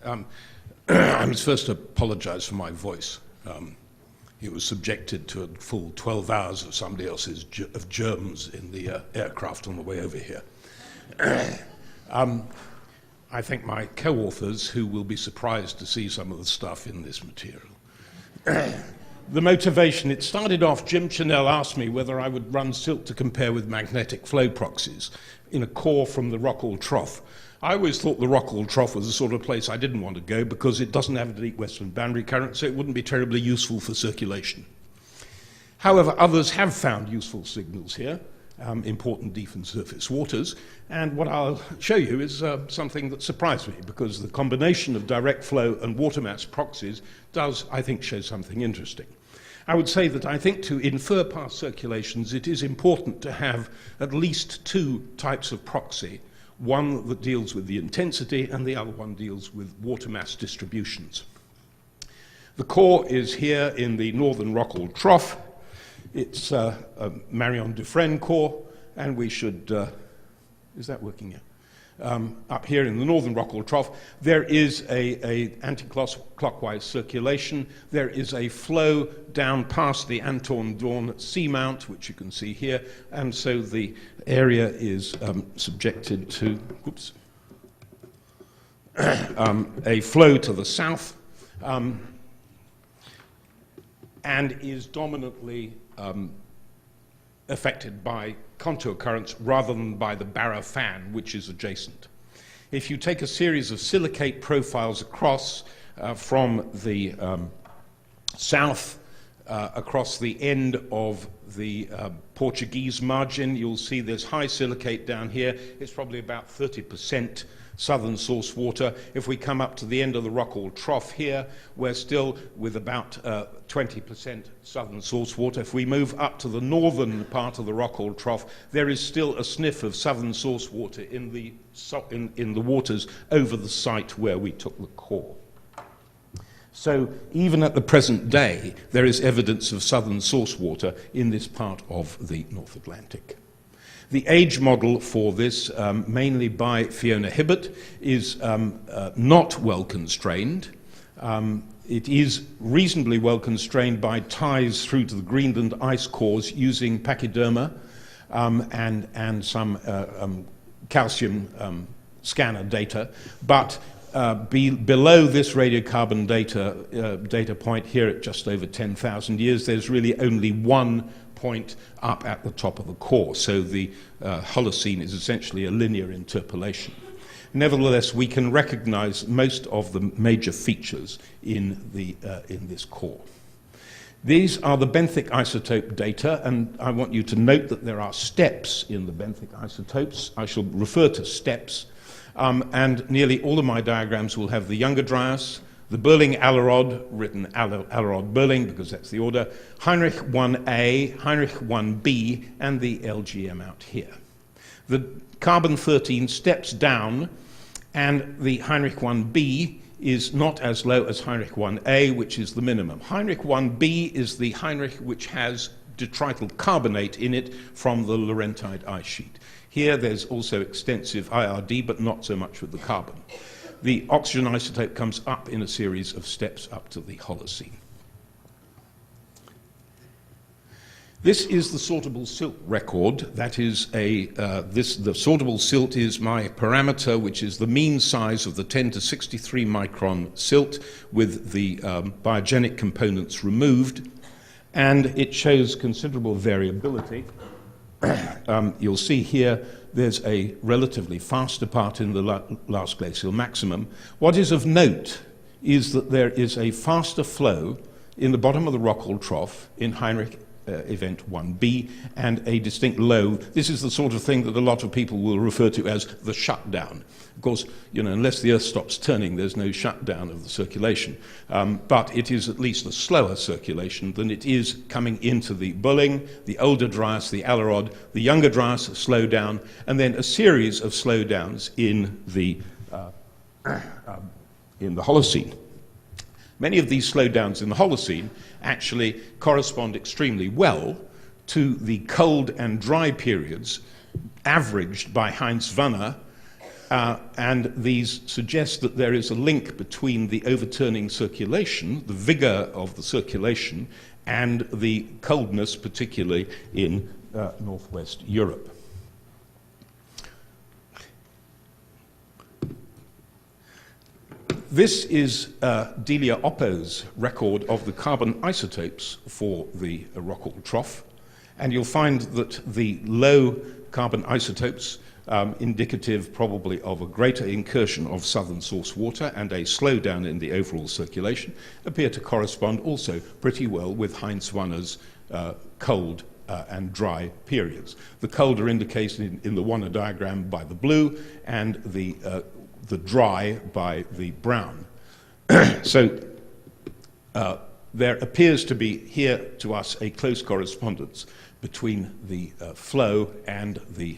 I must first apologize for my voice. It was subjected to a full 12 hours of somebody else's of germs in the aircraft on the way over here. I think my co-authors, who will be surprised to see some of the stuff in this material. The motivation, it started off, Jim Channell asked me whether I would run silt to compare with magnetic flow proxies in a core from the Rockall Trough. I always thought the Rockall Trough was the sort of place I didn't want to go because it doesn't have a deep western boundary current, so it wouldn't be terribly useful for circulation. However, others have found useful signals here, important deep and surface waters, and what I'll show you is something that surprised me, because the combination of direct flow and water mass proxies does, I think, show something interesting. I would say that I think to infer past circulations, it is important to have at least two types of proxy, one that deals with the intensity and the other one deals with water mass distributions. The core is here in the northern Rockall Trough. It's a Marion Dufresne core, and we should, is that working here? Up here in the northern Rockall Trough, there is a anti-clockwise circulation. There is a flow down past the Anton Dorn seamount, which you can see here, and so the area is subjected to, a flow to the south, and is dominantly affected by contour currents rather than by the Barrow fan, which is adjacent. If you take a series of silicate profiles across from the south across the end of the Portuguese margin, you'll see there's high silicate down here. It's probably about 30% southern source water. If we come up to the end of the Rockall Trough here, we're still with about 20% southern source water. If we move up to the northern part of the Rockall Trough, there is still a sniff of southern source water in the waters over the site where we took the core. So even at the present day, there is evidence of southern source water in this part of the North Atlantic. The age model for this, mainly by Fiona Hibbert, is not well constrained. It is reasonably well constrained by ties through to the Greenland ice cores using pachyderma and some calcium scanner data, but below this radiocarbon data point here at just over 10,000 years, there's really only one point up at the top of the core. So the Holocene is essentially a linear interpolation. Nevertheless, we can recognize most of the major features in this core. These are the benthic isotope data, and I want you to note that there are steps in the benthic isotopes. I shall refer to steps, and nearly all of my diagrams will have the Younger Dryas, the Berling Allerod, written Allerod Berling because that's the order, Heinrich 1A, Heinrich 1B, and the LGM out here. The carbon-13 steps down, and the Heinrich 1B is not as low as Heinrich 1A, which is the minimum. Heinrich 1B is the Heinrich which has detrital carbonate in it from the Laurentide ice sheet. Here there's also extensive IRD, but not so much with the carbon. The oxygen isotope comes up in a series of steps up to the Holocene. This is the sortable silt record. That is the sortable silt is my parameter, which is the mean size of the 10 to 63 micron silt with the biogenic components removed, and it shows considerable variability. You'll see here there's a relatively faster part in the last glacial maximum. What is of note is that there is a faster flow in the bottom of the Rockall Trough in Heinrich event 1b and a distinct low. This is the sort of thing that a lot of people will refer to as the shutdown. Of course, unless the Earth stops turning, there's no shutdown of the circulation. But it is at least a slower circulation than it is coming into the Berling, the older Dryas, the Allerod, the Younger Dryas slow down, and then a series of slowdowns in the Holocene. Many of these slowdowns in the Holocene actually correspond extremely well to the cold and dry periods averaged by Heinz Wanner And these suggest that there is a link between the overturning circulation, the vigor of the circulation, and the coldness, particularly in northwest Europe. This is Delia Oppo's record of the carbon isotopes for the Rockall Trough, and you'll find that the low carbon isotopes, indicative probably of a greater incursion of southern source water and a slowdown in the overall circulation, appear to correspond also pretty well with Heinz Wanner's cold and dry periods. The cold are indicated in the Wanner diagram by the blue, and the dry by the brown. So there appears to be here to us a close correspondence between the flow and the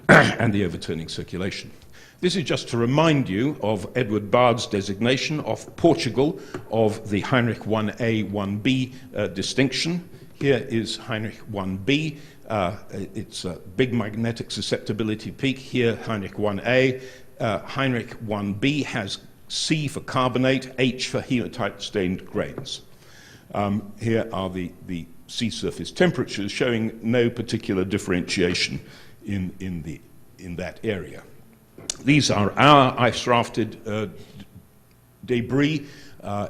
overturning circulation. This is just to remind you of Edward Bard's designation of Portugal of the Heinrich 1A, 1B distinction. Here is Heinrich 1B. It's a big magnetic susceptibility peak. Here, Heinrich 1A. Heinrich 1B has C for carbonate, H for hematite-stained grains. Here are the sea surface temperatures showing no particular differentiation in that area. These are our ice-rafted debris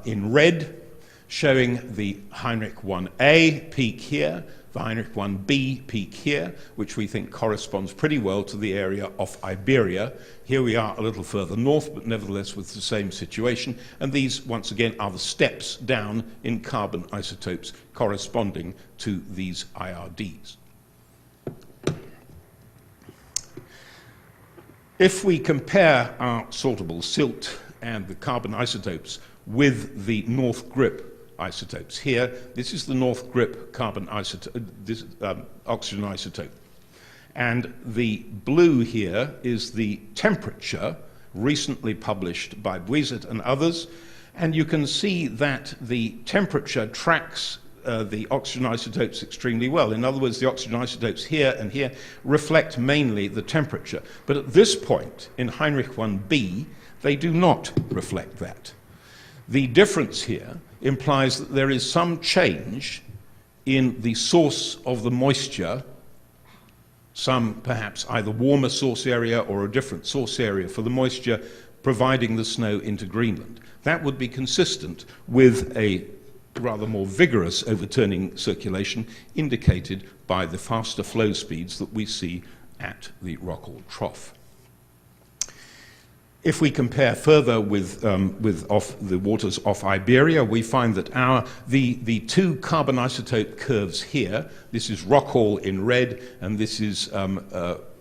in red, showing the Heinrich 1A peak here, the Heinrich 1B peak here, which we think corresponds pretty well to the area of Iberia. Here we are a little further north, but nevertheless with the same situation. And these, once again, are the steps down in carbon isotopes corresponding to these IRDs. If we compare our saltable silt and the carbon isotopes with the North Grip isotopes here, this is the North Grip carbon isotope, this oxygen isotope. And the blue here is the temperature recently published by Buizet and others. And you can see that the temperature tracks the oxygen isotopes extremely well. In other words, the oxygen isotopes here and here reflect mainly the temperature. But at this point in Heinrich 1B, they do not reflect that. The difference here implies that there is some change in the source of the moisture, some perhaps either warmer source area or a different source area for the moisture providing the snow into Greenland. That would be consistent with a rather more vigorous overturning circulation indicated by the faster flow speeds that we see at the Rockall Trough. If we compare further with the waters off Iberia, we find that the two carbon isotope curves here, this is Rockall in red, and this is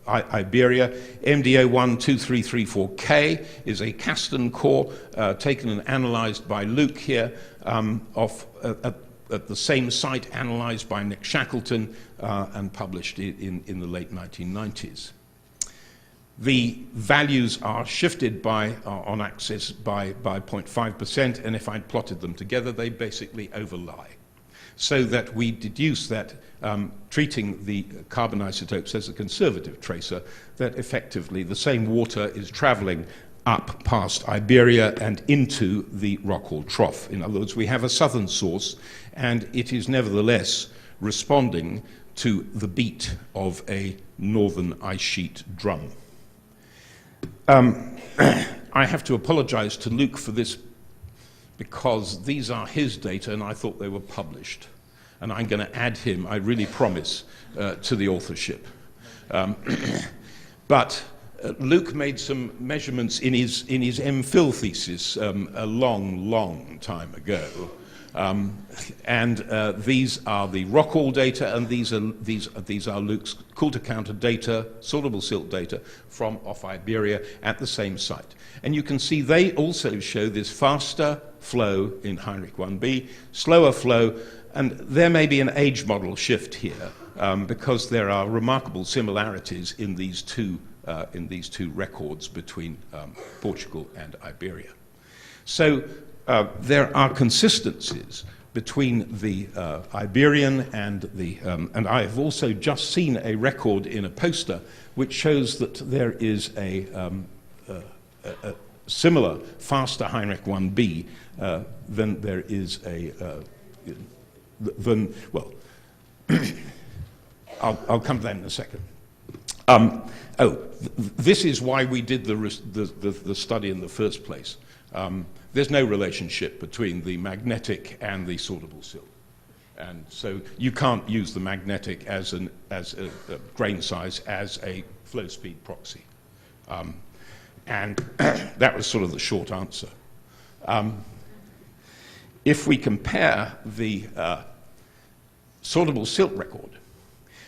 Iberia. MDO12334K is a Caston core taken and analyzed by Luke here at the same site, analyzed by Nick Shackleton and published in the late 1990s. The values are shifted on axis by 0.5%, and if I'd plotted them together, they basically overlie. So that we deduce that treating the carbon isotopes as a conservative tracer, that effectively the same water is traveling up past Iberia and into the Rockall Trough. In other words, we have a southern source, and it is nevertheless responding to the beat of a northern ice sheet drum. I have to apologize to Luke for this because these are his data and I thought they were published. And I'm going to add him, I really promise, to the authorship. But Luke made some measurements in his MPhil thesis a long time ago. And these are the Rockall data, and these are Luke's Coulter counter data, soluble silt data from off Iberia at the same site. And you can see they also show this faster flow in Heinrich 1B, slower flow, and there may be an age model shift here because there are remarkable similarities in these two records between Portugal and Iberia. So there are consistencies between the Iberian and the, and I have also just seen a record in a poster which shows that there is a similar faster Heinrich 1b than there is a, well, I'll come to that in a second. This is why we did the study in the first place. There's no relationship between the magnetic and the sortable silt. And so you can't use the magnetic as a grain size as a flow speed proxy. And that was sort of the short answer. If we compare the sortable silt record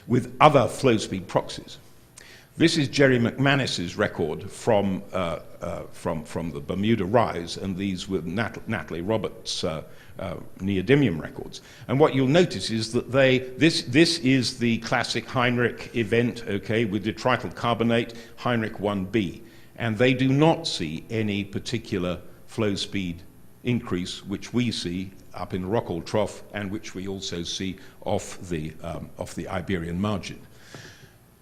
with other flow speed proxies, this is Jerry McManus's record from the Bermuda Rise, and these were Natalie Roberts' neodymium records. And what you'll notice is that this is the classic Heinrich event, okay, with detrital carbonate, Heinrich 1b, and they do not see any particular flow speed increase, which we see up in Rockall Trough, and which we also see off the Iberian margin.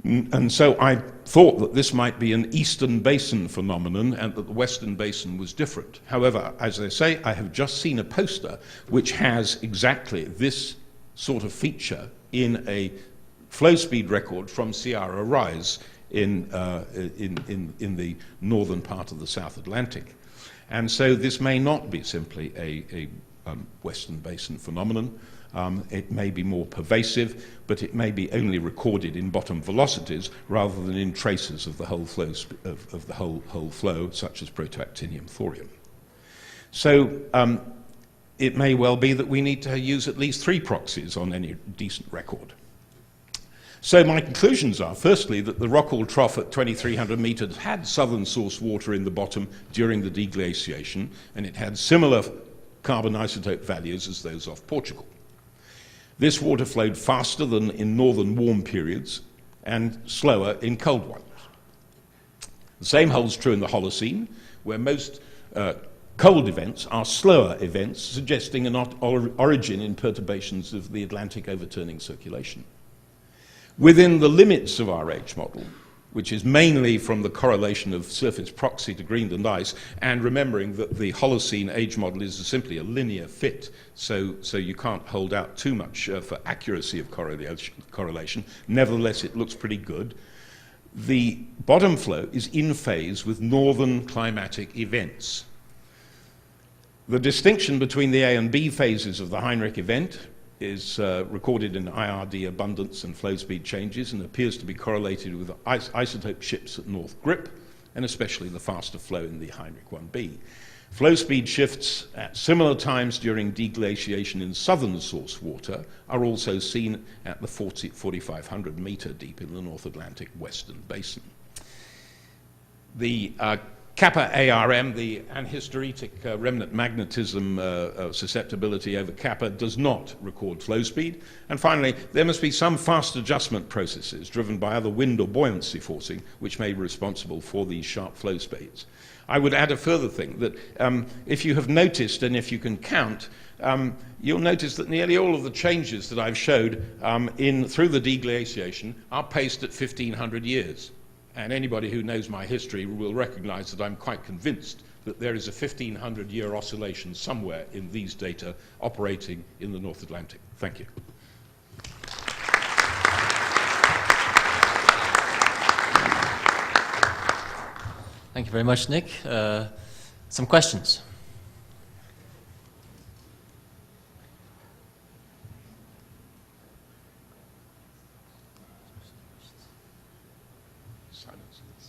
And so I thought that this might be an Eastern Basin phenomenon and that the Western Basin was different. However, as I say, I have just seen a poster which has exactly this sort of feature in a flow speed record from Sierra Rise in the northern part of the South Atlantic. And so this may not be simply a Western Basin phenomenon. It may be more pervasive, but it may be only recorded in bottom velocities rather than in traces of the whole flow, of the whole flow, such as protoactinium thorium. So it may well be that we need to use at least 3 proxies on any decent record. So my conclusions are, firstly, that the Rockall Trough at 2,300 meters had southern source water in the bottom during the deglaciation, and it had similar carbon isotope values as those off Portugal. This water flowed faster than in northern warm periods and slower in cold ones. The same holds true in the Holocene, where most cold events are slower events, suggesting an origin in perturbations of the Atlantic overturning circulation. Within the limits of our age model, which is mainly from the correlation of surface proxy to Greenland ice, and remembering that the Holocene age model is simply a linear fit, so you can't hold out too much for accuracy of correlation. Nevertheless, it looks pretty good. The bottom flow is in phase with northern climatic events. The distinction between the A and B phases of the Heinrich event is recorded in IRD abundance and flow speed changes and appears to be correlated with isotope ships at North Grip, and especially the faster flow in the Heinrich 1b. Flow speed shifts at similar times during deglaciation in southern source water are also seen at the 4,500 meter deep in the North Atlantic Western Basin. The Kappa ARM, the anhysteretic remnant magnetism susceptibility over Kappa, does not record flow speed. And finally, there must be some fast adjustment processes driven by other wind or buoyancy forcing, which may be responsible for these sharp flow speeds. I would add a further thing, that if you have noticed, and if you can count, you'll notice that nearly all of the changes that I've showed through the deglaciation are paced at 1,500 years. And anybody who knows my history will recognize that I'm quite convinced that there is a 1,500-year oscillation somewhere in these data operating in the North Atlantic. Thank you. Thank you very much, Nick. Some questions?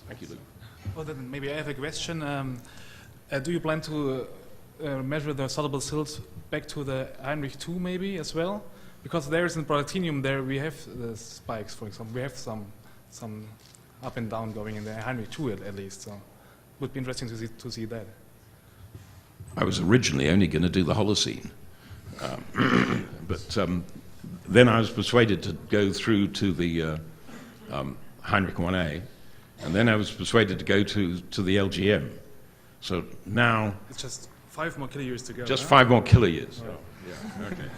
Thank you, Luke. Well, then maybe I have a question. Do you plan to measure the soluble silt back to the Heinrich 2 maybe as well? Because there is in Protactinium there we have the spikes, for example. We have some up and down going in the Heinrich 2 at least. So it would be interesting to see that. I was originally only going to do the Holocene. But then I was persuaded to go through to the Heinrich 1A. And then I was persuaded to go to the LGM. So now... It's just 5 more kiloyears to go. Just 5 more kiloyears. Right. Yeah, okay.